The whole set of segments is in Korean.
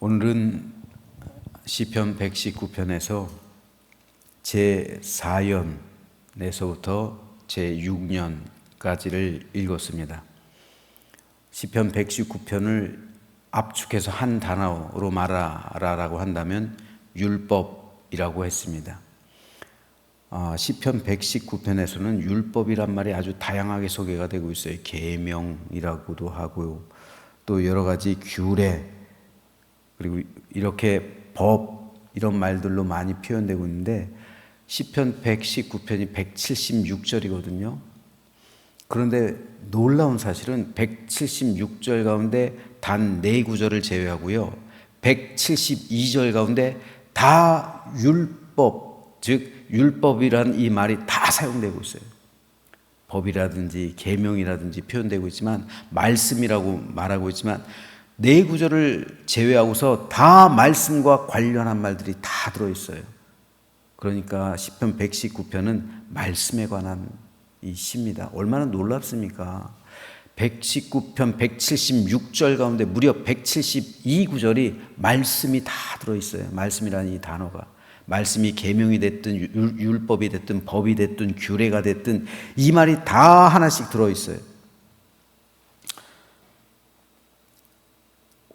오늘은 시편 119편에서 제4연에서부터 제6년까지를 읽었습니다. 시편 119편을 압축해서 한 단어로 말하라고 한다면 율법이라고 했습니다. 시편 119편에서는 율법이란 말이 아주 다양하게 소개가 되고 있어요. 계명이라고도 하고요. 또 여러 가지 규례, 그리고 이렇게 법, 이런 말들로 많이 표현되고 있는데 시편 119편이 176절이거든요. 그런데 놀라운 사실은 176절 가운데 단 4구절을 제외하고요, 172절 가운데 다 율법, 즉 율법이란 이 말이 다 사용되고 있어요. 법이라든지 계명이라든지 표현되고 있지만, 말씀이라고 말하고 있지만 4구절을 제외하고서 다 말씀과 관련한 말들이 다 들어있어요. 그러니까 시편 119편은 말씀에 관한 이 시입니다. 얼마나 놀랍습니까? 119편 176절 가운데 무려 172구절이 말씀이 다 들어있어요. 말씀이라는 이 단어가, 말씀이 계명이 됐든 율법이 됐든 법이 됐든 규례가 됐든 이 말이 다 하나씩 들어있어요.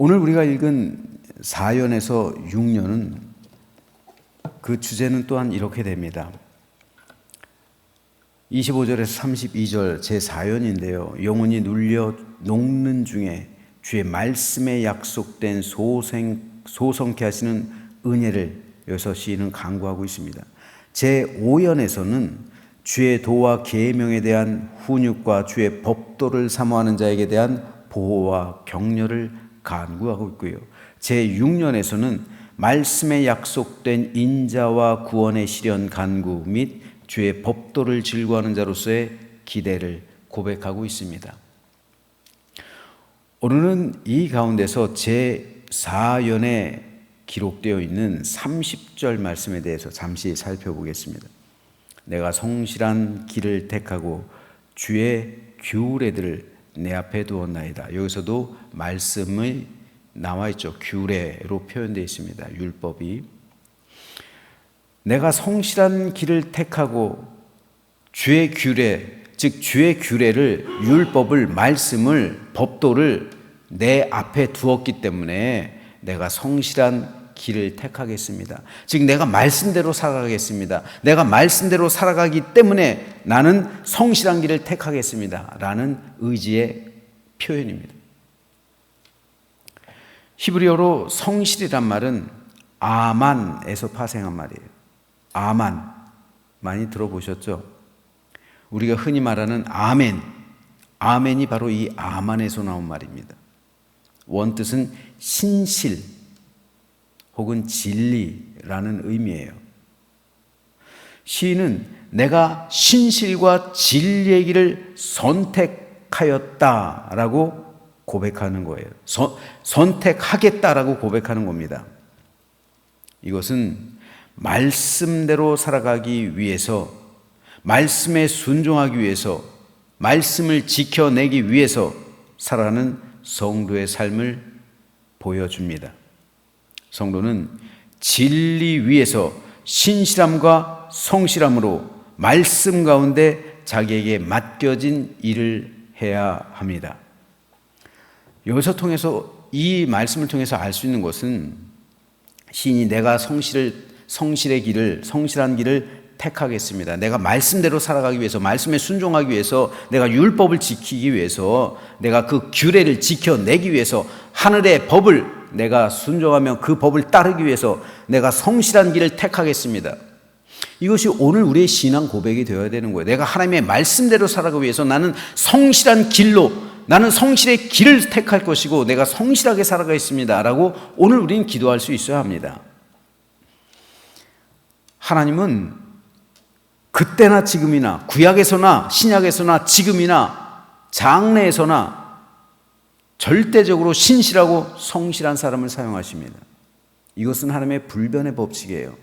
오늘 우리가 읽은 4연에서 6년은 그 주제는 또한 이렇게 됩니다. 25절에서 32절 제4연인데요. 영혼이 눌려 녹는 중에 주의 말씀에 약속된 소성케 하시는 은혜를 여기서 시인은 강구하고 있습니다. 제5연에서는 주의 도와 계명에 대한 훈육과 주의 법도를 사모하는 자에게 대한 보호와 격려를 간구하고 있고요. 제6년에서는 말씀에 약속된 인자와 구원의 실현 간구 및 주의 법도를 즐거워하는 자로서의 기대를 고백하고 있습니다. 오늘은 이 가운데서 제4연에 기록되어 있는 30절 말씀에 대해서 잠시 살펴보겠습니다. 내가 성실한 길을 택하고 주의 규례들을 내 앞에 두었나이다. 여기서도 말씀이 나와 있죠. 규례로 표현되어 있습니다. 율법이. 내가 성실한 길을 택하고 주의 규례, 즉 주의 규례를, 율법을, 말씀을, 법도를 내 앞에 두었기 때문에 내가 성실한 길을 택하겠습니다. 즉 내가 말씀대로 살아가겠습니다. 내가 말씀대로 살아가기 때문에 나는 성실한 길을 택하겠습니다. 라는 의지의 표현입니다. 히브리어로 성실이란 말은 아만에서 파생한 말이에요. 아만, 많이 들어보셨죠? 우리가 흔히 말하는 아멘, 아멘이 바로 이 아만에서 나온 말입니다. 원뜻은 신실 혹은 진리라는 의미예요. 시인은 내가 신실과 진리의 길을 선택하였다라고 고백하는 거예요. 선택하겠다라고 고백하는 겁니다. 이것은 말씀대로 살아가기 위해서, 말씀에 순종하기 위해서, 말씀을 지켜내기 위해서 살아가는 성도의 삶을 보여줍니다. 성도는 진리 위에서 신실함과 성실함으로 말씀 가운데 자기에게 맡겨진 일을 해야 합니다. 여기서 통해서, 이 말씀을 통해서 알 수 있는 것은 시인이 내가 성실한 길을 택하겠습니다. 내가 말씀대로 살아가기 위해서, 말씀에 순종하기 위해서, 내가 율법을 지키기 위해서, 내가 그 규례를 지켜내기 위해서, 하늘의 법을 내가 순종하며 그 법을 따르기 위해서 내가 성실한 길을 택하겠습니다. 이것이 오늘 우리의 신앙 고백이 되어야 되는 거예요. 내가 하나님의 말씀대로 살아가기 위해서 나는 성실한 길로, 나는 성실의 길을 택할 것이고 내가 성실하게 살아가겠습니다 라고 오늘 우리는 기도할 수 있어야 합니다. 하나님은 그때나 지금이나, 구약에서나 신약에서나 지금이나 장래에서나 절대적으로 신실하고 성실한 사람을 사용하십니다. 이것은 하나님의 불변의 법칙이에요.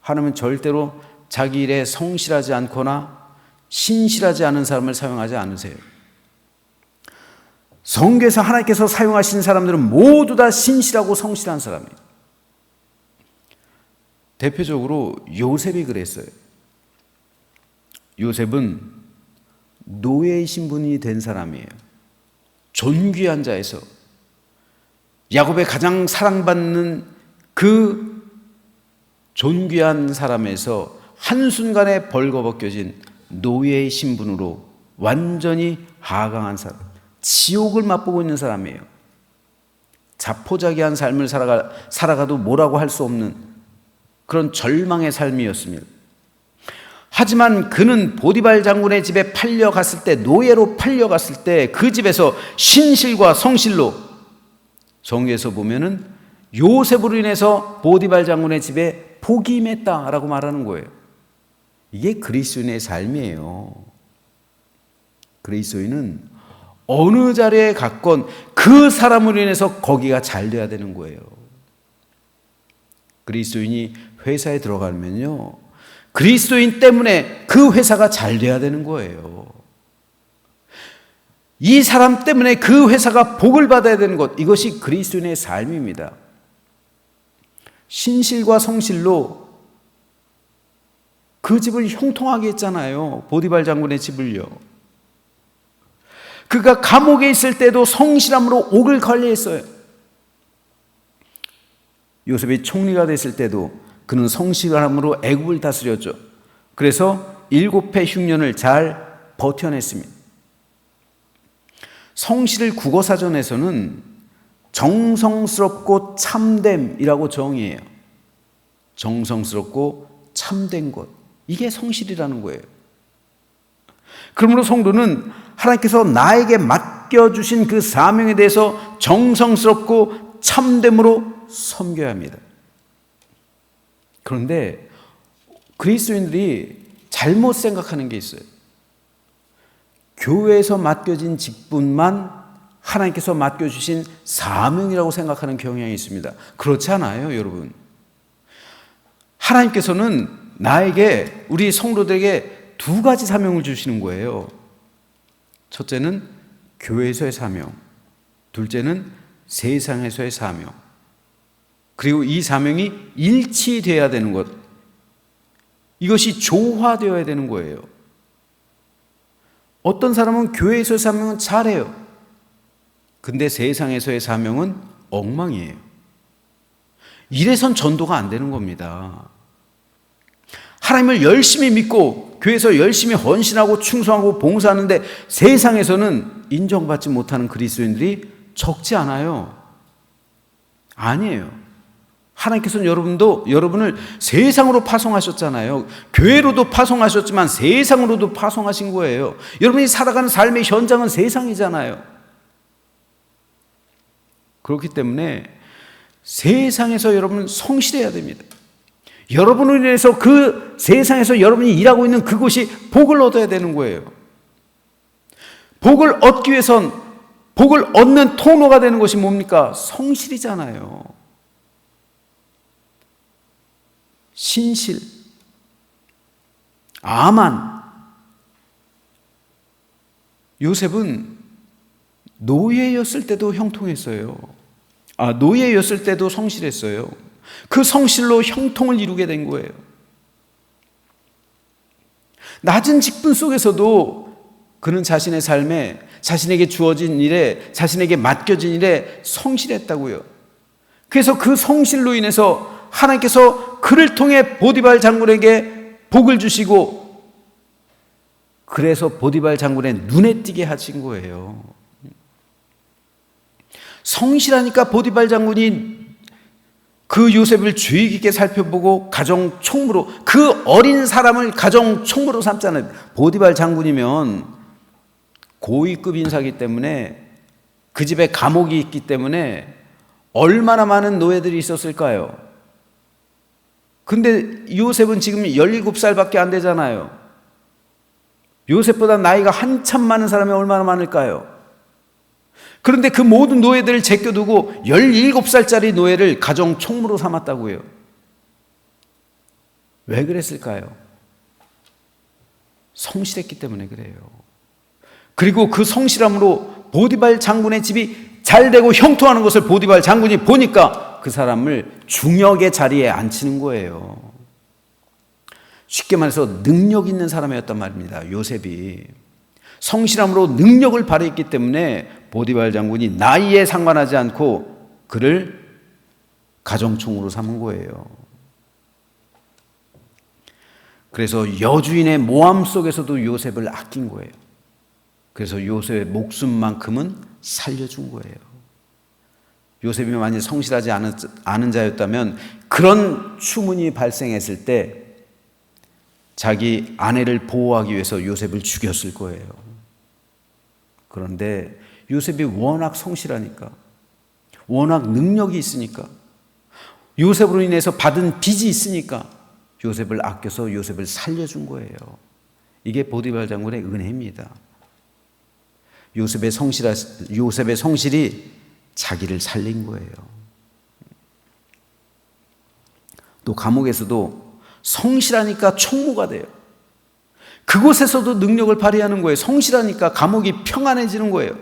하나님은 절대로 자기 일에 성실하지 않거나 신실하지 않은 사람을 사용하지 않으세요. 성경에서 하나님께서 사용하신 사람들은 모두 다 신실하고 성실한 사람이에요. 대표적으로 요셉이 그랬어요. 요셉은 노예의 신분이 된 사람이에요. 존귀한 자에서 야곱의 가장 사랑받는 그 존귀한 사람에서 한순간에 벌거벗겨진 노예의 신분으로 완전히 하강한 사람, 지옥을 맛보고 있는 사람이에요. 자포자기한 삶을 살아가도 뭐라고 할 수 없는 그런 절망의 삶이었습니다. 하지만 그는 보디발 장군의 집에 팔려갔을 때, 노예로 팔려갔을 때 그 집에서 신실과 성실로, 성경에서 보면은 요셉으로 인해서 보디발 장군의 집에 복이 임했다라고 말하는 거예요. 이게 그리스도인의 삶이에요. 그리스도인은 어느 자리에 갔건 그 사람으로 인해서 거기가 잘 돼야 되는 거예요. 그리스도인이 회사에 들어가면요, 그리스도인 때문에 그 회사가 잘 돼야 되는 거예요. 이 사람 때문에 그 회사가 복을 받아야 되는 것, 이것이 그리스도인의 삶입니다. 신실과 성실로 그 집을 형통하게 했잖아요. 보디발 장군의 집을요. 그가 감옥에 있을 때도 성실함으로 옥을 관리했어요. 요셉이 총리가 됐을 때도 그는 성실함으로 애굽을 다스렸죠. 그래서 7해 흉년을 잘 버텨냈습니다. 성실을 국어사전에서는 정성스럽고 참됨이라고 정의해요. 정성스럽고 참된 것, 이게 성실이라는 거예요. 그러므로 성도는 하나님께서 나에게 맡겨주신 그 사명에 대해서 정성스럽고 참됨으로 섬겨야 합니다. 그런데 그리스도인들이 잘못 생각하는 게 있어요. 교회에서 맡겨진 직분만 하나님께서 맡겨주신 사명이라고 생각하는 경향이 있습니다. 그렇지 않아요, 여러분. 하나님께서는 나에게, 우리 성도들에게 2가지 사명을 주시는 거예요. 첫째는 교회에서의 사명, 둘째는 세상에서의 사명. 그리고 이 사명이 일치되어야 되는 것, 이것이 조화되어야 되는 거예요. 어떤 사람은 교회에서의 사명은 잘해요. 근데 세상에서의 사명은 엉망이에요. 이래선 전도가 안 되는 겁니다. 하나님을 열심히 믿고 교회에서 열심히 헌신하고 충성하고 봉사하는데 세상에서는 인정받지 못하는 그리스도인들이 적지 않아요. 아니에요. 하나님께서는 여러분을 세상으로 파송하셨잖아요. 교회로도 파송하셨지만 세상으로도 파송하신 거예요. 여러분이 살아가는 삶의 현장은 세상이잖아요. 그렇기 때문에 세상에서 여러분은 성실해야 됩니다. 여러분으로 인해서 그 세상에서 여러분이 일하고 있는 그곳이 복을 얻어야 되는 거예요. 복을 얻기 위해선, 복을 얻는 통로가 되는 것이 뭡니까? 성실이잖아요. 신실, 아만. 요셉은 노예였을 때도 형통했어요. 노예였을 때도 성실했어요. 그 성실로 형통을 이루게 된 거예요. 낮은 직분 속에서도 그는 자신의 삶에, 자신에게 주어진 일에, 자신에게 맡겨진 일에 성실했다고요. 그래서 그 성실로 인해서 하나님께서 그를 통해 보디발 장군에게 복을 주시고, 그래서 보디발 장군의 눈에 띄게 하신 거예요. 성실하니까 보디발 장군이 그 요셉을 주의 깊게 살펴보고 가정 총무로, 그 어린 사람을 가정 총무로 삼잖아요. 보디발 장군이면 고위급 인사이기 때문에, 그 집에 감옥이 있기 때문에 얼마나 많은 노예들이 있었을까요? 근데 요셉은 지금 17살밖에 안 되잖아요. 요셉보다 나이가 한참 많은 사람이 얼마나 많을까요? 그런데 그 모든 노예들을 제껴두고 17살짜리 노예를 가정 총무로 삼았다고 해요. 왜 그랬을까요? 성실했기 때문에 그래요. 그리고 그 성실함으로 보디발 장군의 집이 잘 되고 형통하는 것을 보디발 장군이 보니까 그 사람을 중역의 자리에 앉히는 거예요. 쉽게 말해서 능력 있는 사람이었단 말입니다. 요셉이 성실함으로 능력을 발휘했기 때문에 보디발 장군이 나이에 상관하지 않고 그를 가정총으로 삼은 거예요. 그래서 여주인의 모함 속에서도 요셉을 아낀 거예요. 그래서 요셉의 목숨만큼은 살려준 거예요. 요셉이 만약 성실하지 않은 자였다면 그런 추문이 발생했을 때 자기 아내를 보호하기 위해서 요셉을 죽였을 거예요. 그런데 요셉이 워낙 성실하니까, 워낙 능력이 있으니까, 요셉으로 인해서 받은 빚이 있으니까 요셉을 아껴서 요셉을 살려준 거예요. 이게 보디발 장군의 은혜입니다. 요셉의 성실이 자기를 살린 거예요. 또 감옥에서도 성실하니까 총무가 돼요. 그곳에서도 능력을 발휘하는 거예요. 성실하니까 감옥이 평안해지는 거예요.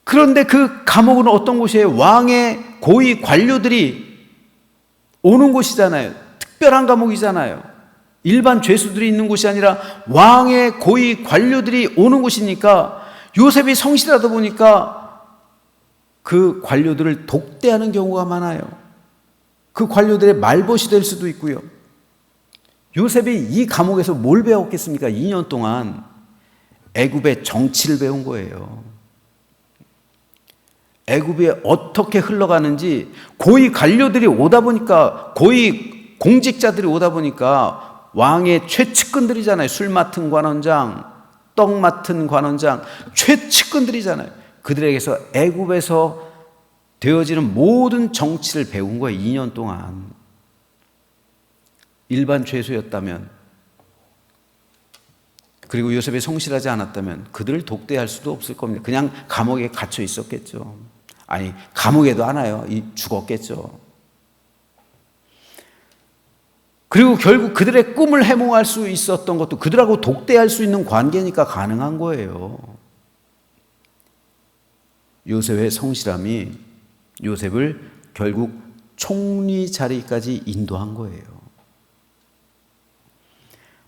그런데 그 감옥은 어떤 곳이에요? 왕의 고위 관료들이 오는 곳이잖아요. 특별한 감옥이잖아요. 일반 죄수들이 있는 곳이 아니라 왕의 고위 관료들이 오는 곳이니까 요셉이 성실하다 보니까 그 관료들을 독대하는 경우가 많아요. 그 관료들의 말벗이 될 수도 있고요. 요셉이 이 감옥에서 뭘 배웠겠습니까? 2년 동안 애굽의 정치를 배운 거예요. 애굽이 어떻게 흘러가는지 고위 관료들이 오다 보니까, 고위 공직자들이 오다 보니까 왕의 최측근들이잖아요. 술 맡은 관원장, 떡 맡은 관원장, 최측근들이잖아요. 그들에게서 애굽에서 되어지는 모든 정치를 배운 거예요. 2년 동안. 일반 죄수였다면, 그리고 요셉이 성실하지 않았다면 그들을 독대할 수도 없을 겁니다. 그냥 감옥에 갇혀 있었겠죠. 아니, 감옥에도 안 와요. 죽었겠죠. 그리고 결국 그들의 꿈을 해몽할 수 있었던 것도 그들하고 독대할 수 있는 관계니까 가능한 거예요. 요셉의 성실함이 요셉을 결국 총리 자리까지 인도한 거예요.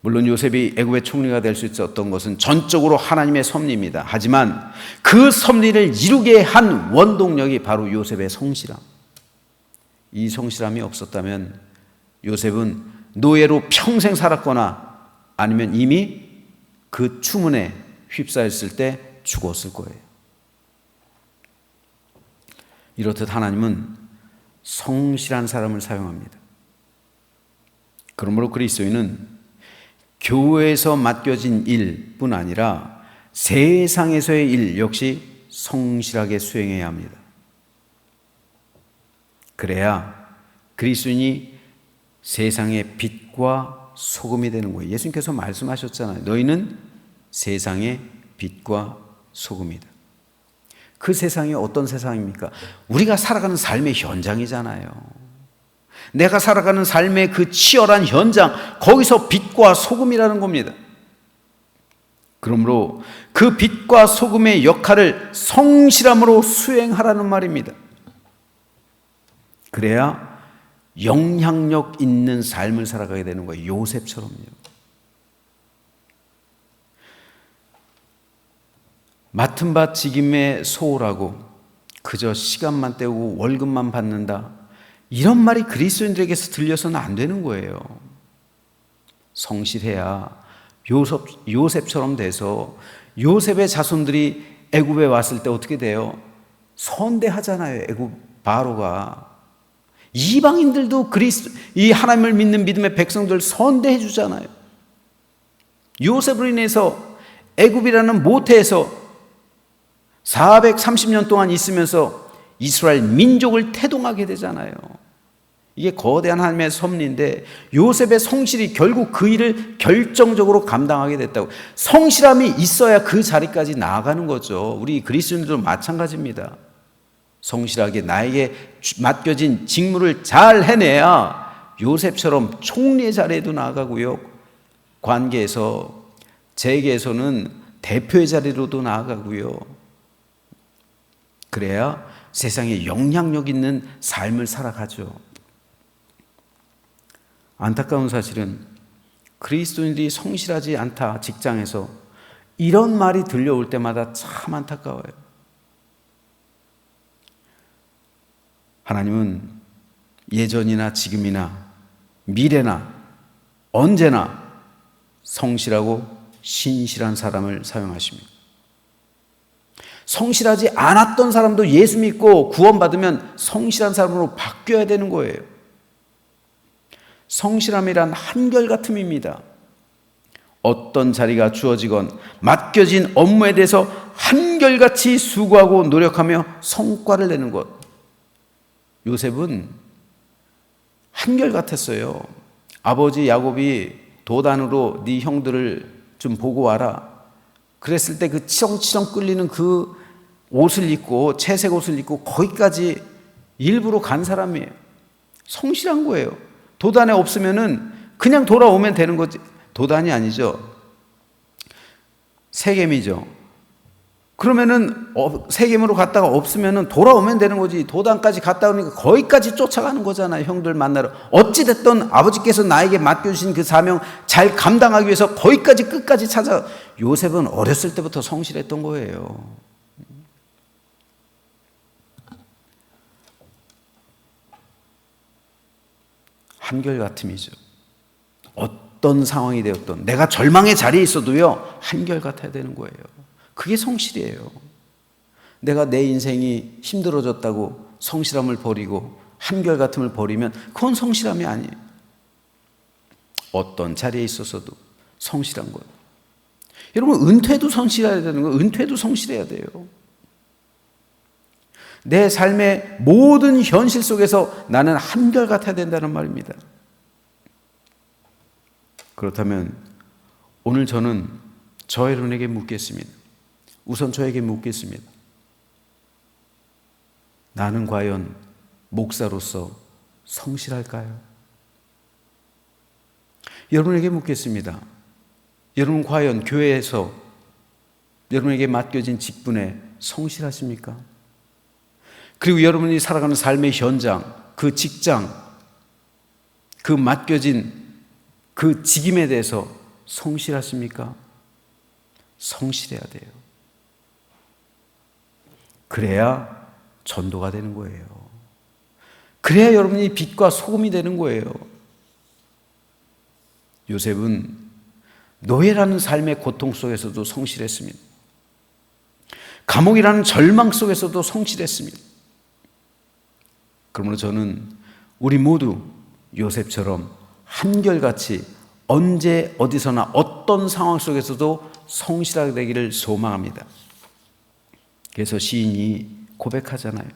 물론 요셉이 애굽의 총리가 될 수 있었던 것은 전적으로 하나님의 섭리입니다. 하지만 그 섭리를 이루게 한 원동력이 바로 요셉의 성실함. 이 성실함이 없었다면 요셉은 노예로 평생 살았거나 아니면 이미 그 추문에 휩싸였을 때 죽었을 거예요. 이렇듯 하나님은 성실한 사람을 사용합니다. 그러므로 그리스도인은 교회에서 맡겨진 일뿐 아니라 세상에서의 일 역시 성실하게 수행해야 합니다. 그래야 그리스도인이 세상의 빛과 소금이 되는 거예요. 예수님께서 말씀하셨잖아요. 너희는 세상의 빛과 소금이다. 그 세상이 어떤 세상입니까? 우리가 살아가는 삶의 현장이잖아요. 내가 살아가는 삶의 그 치열한 현장, 거기서 빛과 소금이라는 겁니다. 그러므로 그 빛과 소금의 역할을 성실함으로 수행하라는 말입니다. 그래야 영향력 있는 삶을 살아가게 되는 거예요. 요셉처럼요. 맡은 바 직임에 소홀하고 그저 시간만 때우고 월급만 받는다, 이런 말이 그리스도인들에게서 들려서는 안 되는 거예요. 성실해야 요셉처럼 돼서 요셉의 자손들이 애굽에 왔을 때 어떻게 돼요? 선대하잖아요. 애굽 바로가. 이방인들도 이 하나님을 믿는 믿음의 백성들 선대해 주잖아요. 요셉으로 인해서 애굽이라는 모태에서 430년 동안 있으면서 이스라엘 민족을 태동하게 되잖아요. 이게 거대한 하나님의 섭리인데 요셉의 성실이 결국 그 일을 결정적으로 감당하게 됐다고. 성실함이 있어야 그 자리까지 나아가는 거죠. 우리 그리스도인들도 마찬가지입니다. 성실하게 나에게 맡겨진 직무를 잘 해내야 요셉처럼 총리의 자리에도 나아가고요, 관계에서, 재계에서는 대표의 자리로도 나아가고요, 그래야 세상에 영향력 있는 삶을 살아가죠. 안타까운 사실은 그리스도인들이 성실하지 않다, 직장에서 이런 말이 들려올 때마다 참 안타까워요. 하나님은 예전이나 지금이나 미래나 언제나 성실하고 신실한 사람을 사용하십니다. 성실하지 않았던 사람도 예수 믿고 구원받으면 성실한 사람으로 바뀌어야 되는 거예요. 성실함이란 한결같음입니다. 어떤 자리가 주어지건 맡겨진 업무에 대해서 한결같이 수고하고 노력하며 성과를 내는 것. 요셉은 한결같았어요. 아버지 야곱이 도단으로 네 형들을 좀 보고 와라. 그랬을 때 그 치렁치렁 끌리는 그 옷을 입고, 채색 옷을 입고 거기까지 일부러 간 사람이에요. 성실한 거예요. 도단에 없으면은 그냥 돌아오면 되는 거지. 도단이 아니죠. 세겜이죠. 그러면은 세겜으로 갔다가 없으면은 돌아오면 되는 거지. 도단까지 갔다 오니까 거기까지 쫓아가는 거잖아요. 형들 만나러. 어찌됐든 아버지께서 나에게 맡겨주신 그 사명 잘 감당하기 위해서 거기까지 끝까지 찾아. 요셉은 어렸을 때부터 성실했던 거예요. 한결같음이죠. 어떤 상황이 되었던, 내가 절망의 자리에 있어도요, 한결같아야 되는 거예요. 그게 성실이에요. 내가 내 인생이 힘들어졌다고 성실함을 버리고 한결같음을 버리면 그건 성실함이 아니에요. 어떤 자리에 있어서도 성실한 거예요. 여러분, 은퇴도 성실해야 되는 거예요. 은퇴도 성실해야 돼요. 내 삶의 모든 현실 속에서 나는 한결같아야 된다는 말입니다. 그렇다면 오늘 저는 저 여러분에게 묻겠습니다. 우선 저에게 묻겠습니다. 나는 과연 목사로서 성실할까요? 여러분에게 묻겠습니다. 여러분 과연 교회에서 여러분에게 맡겨진 직분에 성실하십니까? 그리고 여러분이 살아가는 삶의 현장, 그 직장, 그 맡겨진 그 직임에 대해서 성실하십니까? 성실해야 돼요. 그래야 전도가 되는 거예요. 그래야 여러분이 빛과 소금이 되는 거예요. 요셉은 노예라는 삶의 고통 속에서도 성실했습니다. 감옥이라는 절망 속에서도 성실했습니다. 그러므로 저는 우리 모두 요셉처럼 한결같이 언제 어디서나 어떤 상황 속에서도 성실하게 되기를 소망합니다. 그래서 시인이 고백하잖아요.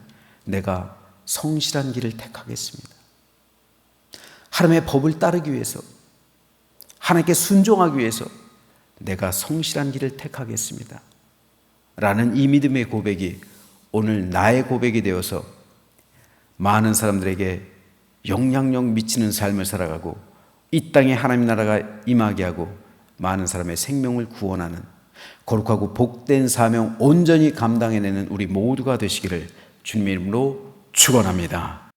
내가 성실한 길을 택하겠습니다. 하나님의 법을 따르기 위해서, 하나님께 순종하기 위해서 내가 성실한 길을 택하겠습니다. 라는 이 믿음의 고백이 오늘 나의 고백이 되어서 많은 사람들에게 영향력 미치는 삶을 살아가고 이 땅에 하나님 나라가 임하게 하고 많은 사람의 생명을 구원하는 거룩하고 복된 사명 온전히 감당해내는 우리 모두가 되시기를 주님의 이름으로 축원합니다.